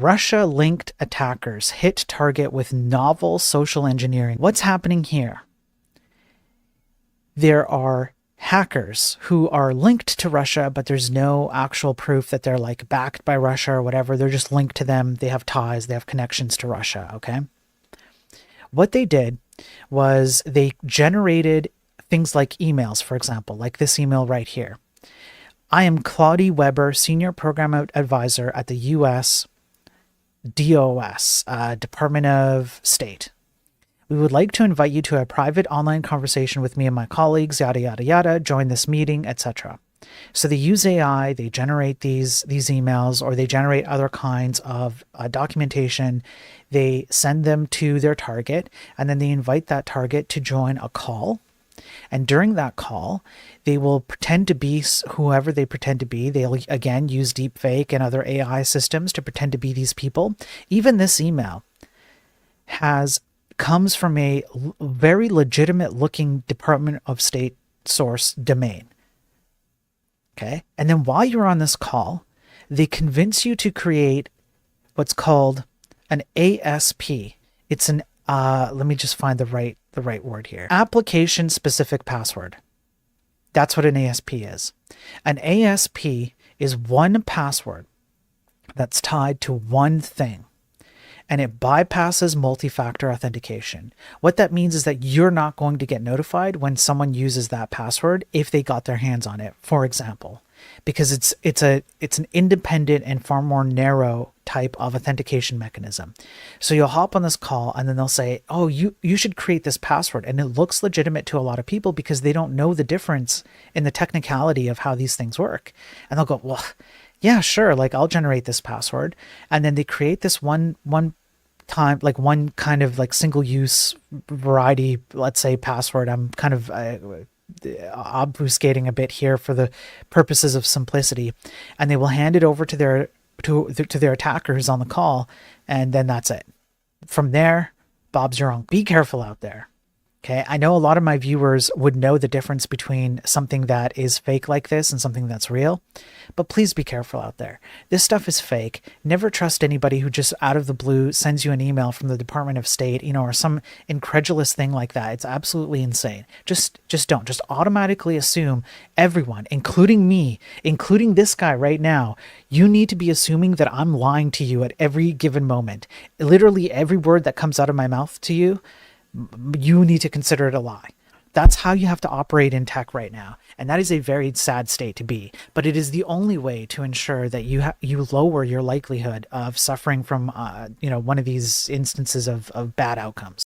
Russia-linked attackers hit target with novel social engineering. What's happening here? There are hackers who are linked to Russia, but there's no actual proof that they're like backed by Russia or whatever. They're just linked to them. They have ties, they have connections to Russia, okay? What they did was they generated things like emails, for example, like this email right here. I am Claudie Weber, Senior Program Advisor at the U.S. DOS, Department of State. We would like to invite you to a private online conversation with me and my colleagues, yada, yada, yada, join this meeting, etc. So they use AI, they generate these emails, or they generate other kinds of documentation. They send them to their target, and then they invite that target to join a call. And during that call, they will pretend to be whoever they pretend to be. They'll, again, use deepfake and other AI systems to pretend to be these people. Even this email comes from a very legitimate looking Department of State source domain. Okay. And then while you're on this call, they convince you to create what's called an ASP. It's an, let me just find the right word here. Application specific password. That's what an ASP is. An ASP is one password that's tied to one thing, and it bypasses multi-factor authentication. What that means is that you're not going to get notified when someone uses that password if they got their hands on it, for example, because it's an independent and far more narrow type of authentication mechanism. So you'll hop on this call and then they'll say, oh, you should create this password. And it looks legitimate to a lot of people because they don't know the difference in the technicality of how these things work. And they'll go, well, yeah, sure. Like I'll generate this password. And then they create this one time, like one kind of like single use variety, let's say password. I'm kind of obfuscating a bit here for the purposes of simplicity, and they will hand it over to their attacker who's on the call, and then that's it. From there, Bob's your uncle. Be careful out there. Okay, I know a lot of my viewers would know the difference between something that is fake like this and something that's real, but please be careful out there. This stuff is fake. Never trust anybody who just out of the blue sends you an email from the Department of State, or some incredulous thing like that. It's absolutely insane. Just don't. Just automatically assume everyone, including me, including this guy right now, you need to be assuming that I'm lying to you at every given moment. Literally every word that comes out of my mouth to you, you need to consider it a lie. That's how you have to operate in tech right now. And that is a very sad state to be, but it is the only way to ensure that you lower your likelihood of suffering from, one of these instances of bad outcomes.